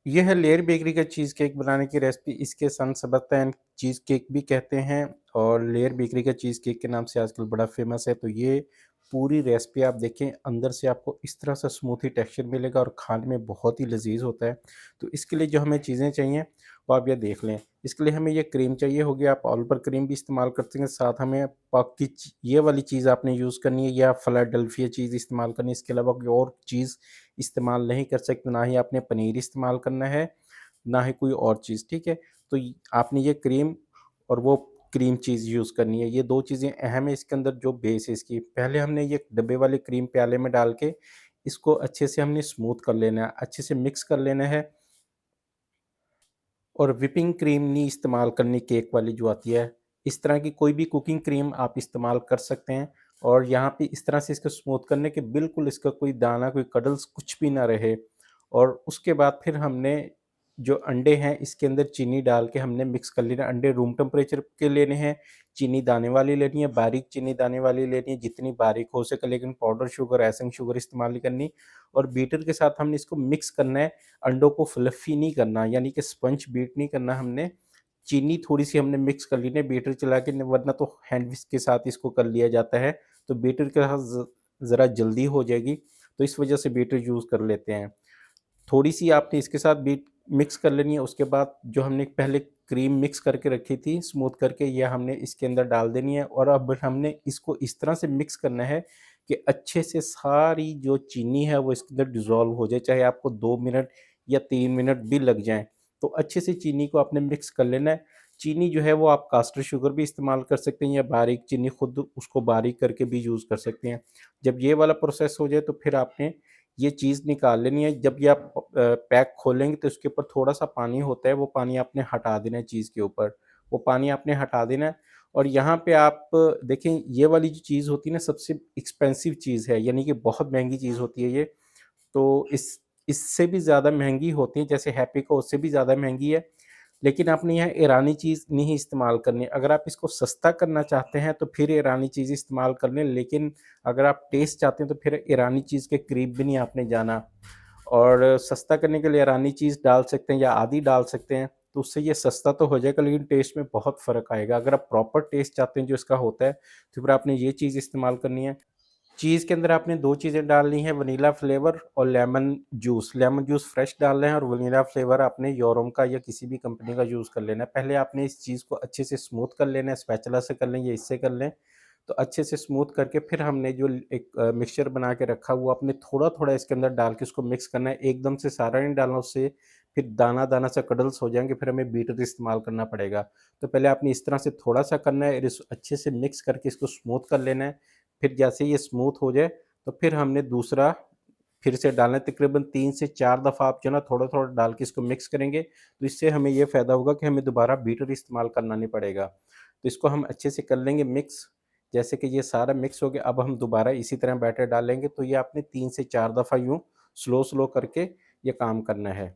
ये है layer bakery का चीज़ केक बनाने की रेसिपी। इसके सन सेबेस्टियन चीज़ केक भी कहते हैं और लेयर बेकरी का चीज़ केक के नाम से आजकल बड़ा फ़ेमस है। तो ये पूरी रेसिपी आप देखें, अंदर से आपको इस तरह से स्मूथी टेक्सचर मिलेगा और खाने में बहुत ही लज़ीज़ होता है। तो इसके लिए जो हमें चीज़ें चाहिए वो आप ये देख लें। इसके लिए हमें ये क्रीम चाहिए होगी, आप ऑल पर क्रीम भी इस्तेमाल कर सकते हैं। साथ हमें पक की ये वाली चीज़ आपने यूज़ करनी है या फिलाडेल्फिया चीज़ इस्तेमाल करनी है। इसके अलावा कोई और चीज़ इस्तेमाल नहीं कर सकते, ना ही आपने पनीर इस्तेमाल करना है, ना ही कोई और चीज़, ठीक है? तो य आपने ये क्रीम और वो क्रीम चीज़ यूज़ करनी है, ये 2 चीज़ें अहम है इसके अंदर जो बेस है इसकी। पहले हमने ये डब्बे वाले क्रीम प्याले में डाल के इसको अच्छे से हमने स्मूथ कर लेना है, अच्छे से मिक्स कर लेना है और व्हिपिंग क्रीम नहीं इस्तेमाल करनी केक वाली जो आती है। इस तरह की कोई भी कुकिंग क्रीम आप इस्तेमाल कर सकते हैं और यहाँ पे इस तरह से इसको स्मूथ करने के बिल्कुल इसका कोई दाना, कोई कडल्स कुछ भी ना रहे। और उसके बाद फिर हमने जो अंडे हैं इसके अंदर चीनी डाल के हमने मिक्स कर लेना। अंडे रूम टेम्परेचर के लेने हैं, चीनी दाने वाली लेनी है, बारीक चीनी दाने वाली लेनी है, जितनी बारीक हो सके, लेकिन पाउडर शुगर, आइसिंग शुगर इस्तेमाल नहीं करनी। और बीटर के साथ हमने इसको मिक्स करना है। अंडों को फ्लफ़ी नहीं करना, यानी कि स्पंज बीट नहीं करना हमने। चीनी थोड़ी-सी हमने मिक्स कर लेनी है बीटर चला के, न वरना तो हैंड विस्क के साथ इसको कर लिया जाता है, तो बीटर के साथ ज़रा जल्दी हो जाएगी, तो इस वजह से बीटर यूज़ कर लेते हैं। थोड़ी-सी आपने इसके साथ बीट मिक्स कर लेनी है, उसके बाद जो हमने पहले क्रीम मिक्स करके रखी थी स्मूथ करके, ये हमने इसके अंदर डाल देनी है और अब हमने इसको इस तरह से मिक्स करना है कि अच्छे से सारी जो चीनी है वो इसके अंदर डिज़ॉल्व हो जाए, चाहे आपको 2 मिनट या 3 मिनट भी लग जाएँ। तो अच्छे से चीनी को आपने मिक्स कर लेना है। चीनी जो है वो आप कास्टर शुगर भी इस्तेमाल कर सकते हैं या बारीक चीनी खुद उसको बारीक करके भी यूज़ कर सकते हैं। जब ये वाला प्रोसेस हो जाए तो फिर आपने ये चीज़ निकाल लेनी है। जब ये आप पैक खोलेंगे तो उसके ऊपर थोड़ा-सा पानी होता है, वो पानी आपने हटा देना है चीज़ के ऊपर। वो पानी आपने हटा देना है और यहाँ पे आप देखें, ये वाली जो चीज़ होती है ना सबसे एक्सपेंसिव चीज़ है, यानी कि बहुत महँगी चीज़ होती है ये। तो इससे भी ज़्यादा महँगी होती है, जैसे हैप्पी का उससे भी ज़्यादा महँगी है। लेकिन आपने यहाँ ईरानी चीज़ नहीं इस्तेमाल करनी है। अगर आप इसको सस्ता करना चाहते हैं तो फिर ईरानी चीज़ इस्तेमाल कर लें, लेकिन अगर आप टेस्ट चाहते हैं तो फिर ईरानी चीज़ के करीब भी नहीं आपने जाना। और सस्ता करने के लिए ईरानी चीज़ डाल सकते हैं या आधी डाल सकते हैं, तो उससे ये सस्ता तो हो जाएगा लेकिन टेस्ट में बहुत फ़र्क आएगा। अगर आप प्रॉपर टेस्ट चाहते हैं जो इसका होता है, तो फिर आपने ये चीज़ इस्तेमाल करनी है। चीज़ के अंदर आपने 2 चीज़ें डालनी है, वनीला फ्लेवर और lemon juice. Lemon juice fresh डालना है और वनीला फ्लेवर आपने योरम का या किसी भी कंपनी का यूज़ कर लेना है। पहले आपने इस चीज़ को अच्छे से स्मूथ कर लेना है, स्पैचुला से कर लें या इससे कर लें। तो अच्छे से स्मूथ करके फिर हमने जो एक मिक्सचर बना के रखा हुआ आपने थोड़ा-थोड़ा इसके अंदर डाल के उसको मिक्स करना है। एकदम से सारा नहीं डालना, उससे फिर दाना-दाना सा कडल्स हो जाएँगे, फिर हमें बीटर इस्तेमाल करना पड़ेगा। तो पहले आपने इस तरह से थोड़ा-सा करना है और इस अच्छे से मिक्स करके इसको स्मूथ कर लेना है। फिर जैसे ये स्मूथ हो जाए तो फिर हमने दूसरा फिर से डालना है। तकरीबन 3 से 4 दफ़ा आप जो है ना थोड़ा-थोड़ा डाल के इसको मिक्स करेंगे, तो इससे हमें ये फ़ायदा होगा कि हमें दोबारा बीटर इस्तेमाल करना नहीं पड़ेगा। तो इसको हम अच्छे से कर लेंगे मिक्स। जैसे कि ये सारा मिक्स हो गया, अब हम दोबारा इसी तरह बैटर डालेंगे, तो ये आपने 3 से 4 दफ़ा यूँ स्लो-स्लो करके ये काम करना है।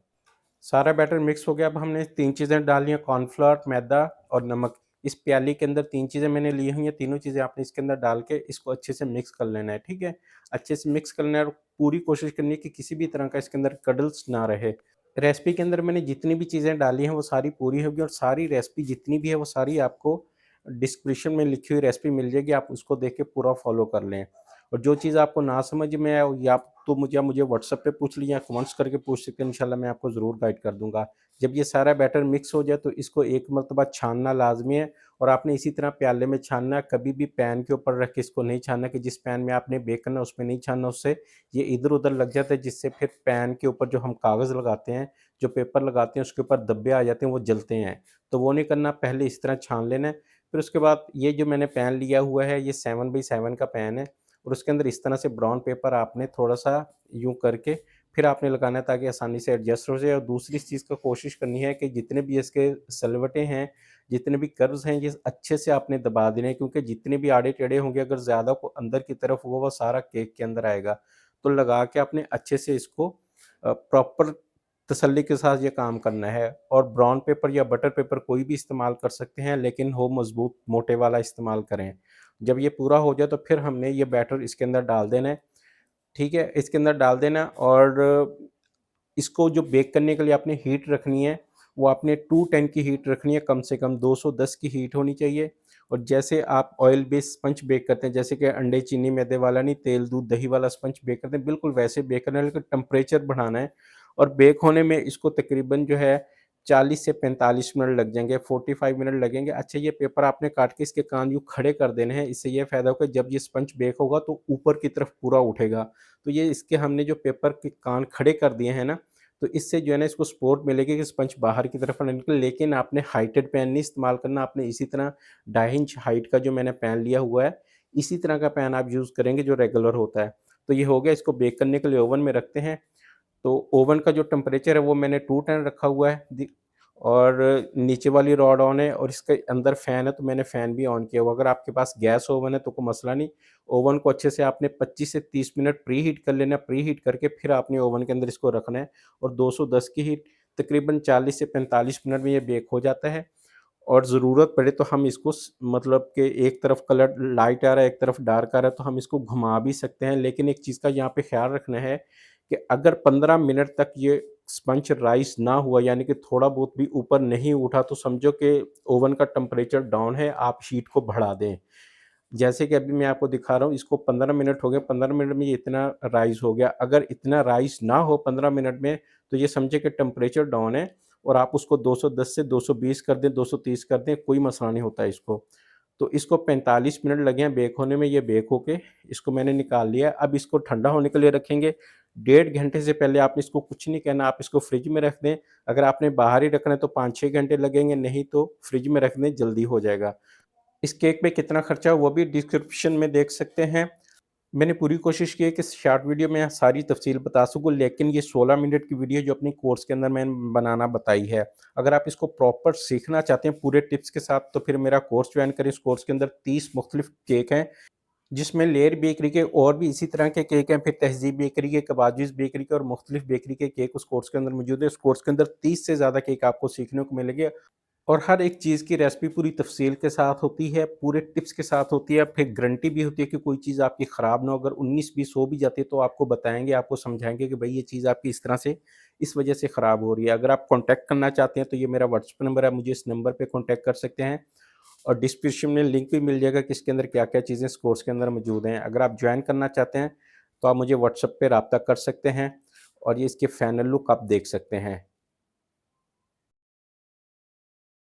सारा बैटर मिक्स हो गया, अब हमने 3 चीज़ें डाली हैं, कॉर्नफ्लोर, मैदा और नमक। इस प्याली के अंदर 3 चीज़ें मैंने ली हुई हैं, तीनों चीज़ें आपने इसके अंदर डाल के इसको अच्छे से मिक्स कर लेना है, ठीक है? अच्छे से मिक्स करना है और पूरी कोशिश करनी है कि किसी भी तरह का इसके अंदर कडल्स ना रहे। रेसिपी के अंदर मैंने जितनी भी चीज़ें डाली हैं वो सारी पूरी होगी और सारी रेसिपी जितनी भी है वो सारी आपको डिस्क्रिप्शन में लिखी हुई रेसिपी मिल जाएगी, आप उसको देख के पूरा फ़ॉलो कर लें। और जो चीज़ आपको ना समझ में आए या तो मुझे व्हाट्सएप पे पूछ लीजिए या कमेंट्स करके पूछ सकते हैं, इंशाल्लाह मैं आपको ज़रूर गाइड कर दूँगा। जब ये सारा बैटर मिक्स हो जाए तो इसको एक मर्तबा छानना लाज़मी है और आपने इसी तरह प्याले में छानना है, कभी भी पैन के ऊपर रख के इसको नहीं छानना कि जिस पैन में आपने बेक करना है उसमें नहीं छानना, उससे ये इधर-उधर लग जाता है, जिससे फिर पैन के ऊपर जो हम कागज़ लगाते हैं, जो पेपर लगाते हैं उसके ऊपर धब्बे आ जाते हैं, वो जलते हैं। तो वो नहीं करना, पहले इस तरह छान लेना है। फिर उसके बाद ये जो मैंने पैन लिया हुआ है ये 7 बाई 7 का पैन है और उसके अंदर इस तरह से ब्राउन पेपर आपने थोड़ा-सा यूँ करके फिर आपने लगाना है ताकि आसानी से एडजस्ट हो जाए। और दूसरी इस चीज़ का कोशिश करनी है कि जितने भी इसके सलवटें हैं, जितने भी कर्व्स हैं, ये अच्छे से आपने दबा देने हैं, क्योंकि जितने भी आड़े-टेढ़े होंगे अगर ज़्यादा को अंदर की तरफ हुआ वो सारा केक के अंदर आएगा। तो लगा के आपने अच्छे से इसको प्रॉपर तसल्ली के साथ ये काम करना है। और ब्राउन पेपर या बटर पेपर कोई भी इस्तेमाल कर सकते हैं, लेकिन हो मज़बूत मोटे वाला इस्तेमाल करें। जब ये पूरा हो जाए तो फिर हमने ये बैटर इसके अंदर डाल देना है, ठीक है? इसके अंदर डाल देना और इसको जो बेक करने के लिए आपने हीट रखनी है, वो आपने 210 की हीट रखनी है, कम से कम 210 की हीट होनी चाहिए। और जैसे आप ऑयल बेस्ड स्पंज बेक करते हैं, जैसे कि अंडे, चीनी, मैदे वाला नहीं, तेल, दूध, दही वाला स्पंज बेक करते हैं, बिल्कुल वैसे बेक करना है, लेकिन टेम्परेचर बढ़ाना है। और बेक होने में इसको तकरीबन जो है 40 से 45 मिनट लग जाएँगे, 45 मिनट लगेंगे। अच्छा, ये पेपर आपने काट के इसके कान यूँ खड़े कर देने हैं, इससे ये फ़ायदा होगा जब ये स्पंज बेक होगा तो ऊपर की तरफ पूरा उठेगा। तो ये इसके हमने जो पेपर के कान खड़े कर दिए हैं ना, तो इससे जो है ना इसको सपोर्ट मिलेगी कि स्पंज बाहर की तरफ ना निकले। लेकिन आपने हाइटेड पैन नहीं इस्तेमाल करना, आपने इसी तरह 2.5 इंच हाइट का जो मैंने पैन लिया हुआ है, इसी तरह का पैन आप यूज़ करेंगे जो रेगुलर होता है। तो ये हो गया, इसको बेक करने के लिए ओवन में रखते हैं। तो ओवन का जो टेम्परेचर है वो मैंने 210 रखा हुआ है और नीचे वाली रॉड ऑन है और इसके अंदर फ़ैन है, तो मैंने फ़ैन भी ऑन किया हुआ है। अगर आपके पास गैस ओवन है तो कोई मसला नहीं। ओवन को अच्छे से आपने 25 से 30 मिनट प्रीहीट कर लेना है, प्रीहीट करके फिर आपने ओवन के अंदर इसको रखना है और 210 की हीट, तकरीबन 40 से 45 मिनट में ये बेक हो जाता है। और ज़रूरत पड़े तो हम इसको मतलब कि एक तरफ कलर लाइट आ रहा है, एक तरफ डार्क आ रहा है, तो हम इसको घुमा भी सकते हैं। लेकिन एक चीज़ का यहाँ पे ख़्याल रखना है कि अगर 15 मिनट तक ये स्पंज राइज़ ना हुआ, यानी कि थोड़ा बहुत भी ऊपर नहीं उठा, तो समझो कि ओवन का टेम्परेचर डाउन है, आप हीट को बढ़ा दें। जैसे कि अभी मैं आपको दिखा रहा हूँ, इसको 15 मिनट हो गए, 15 मिनट में ये इतना राइज़ हो गया। अगर इतना राइज़ ना हो 15 मिनट में, तो ये समझिए कि टेम्परेचर डाउन है और आप उसको 210 से 220 कर दें, 230 कर दें, कोई मसला नहीं होता इसको। तो इसको 45 मिनट लगे हैं बेक होने में, ये बेक होके इसको मैंने निकाल लिया है। अब इसको ठंडा होने के लिए रखेंगे। 1.5 घंटे से पहले आपने इसको कुछ नहीं करना, आप इसको फ्रिज में रख दें। अगर आपने बाहर ही रखना है तो 5-6 घंटे लगेंगे, नहीं तो फ्रिज में रख दें, जल्दी हो जाएगा। इस केक पे कितना खर्चा हुआ वो भी डिस्क्रिप्शन में देख सकते हैं। मैंने पूरी कोशिश की है कि शॉर्ट वीडियो में सारी तफ़सील बता सकूँ, लेकिन ये 16 मिनट की वीडियो जो अपनी कोर्स के अंदर मैंने बनाना बताई है। अगर आप इसको प्रॉपर सीखना चाहते हैं पूरे टिप्स के साथ, तो फिर मेरा कोर्स जॉइन करें। इस कोर्स के अंदर 30 मुख्तलिफ केक हैं, जिसमें लेयर बेकरी के और भी इसी तरह के केक हैं, फिर तहज़ीब बेकरी के, कबाजीज़ बेकरी के और मुख्तलिफ बेकरी के केक उस कोर्स के अंदर मौजूद है। उस कोर्स के अंदर 30 से ज़्यादा केक आपको सीखने को मिलेंगे। और हर एक चीज़ की रेसिपी पूरी तफ़सील के साथ होती है, पूरे टिप्स के साथ होती है, फिर गारंटी भी होती है कि कोई चीज़ आपकी ख़राब ना हो। अगर 19-20 हो भी जाती है तो आपको बताएँगे, आपको समझाएँगे कि भई ये चीज़ आपकी इस तरह से, इस वजह से ख़राब हो रही है। अगर आप कॉन्टैक्ट करना चाहते हैं तो ये मेरा व्हाट्सएप नंबर है, मुझे इस नंबर पे कॉन्टैक्ट कर सकते हैं और डिस्क्रिप्शन में लिंक भी मिल जाएगा कि इसके अंदर क्या-क्या चीज़ें इस कोर्स के अंदर मौजूद हैं। अगर आप जॉइन करना चाहते हैं तो आप मुझे व्हाट्सएप पे राब्ता कर सकते हैं और ये इसकी फाइनल लुक आप देख सकते हैं।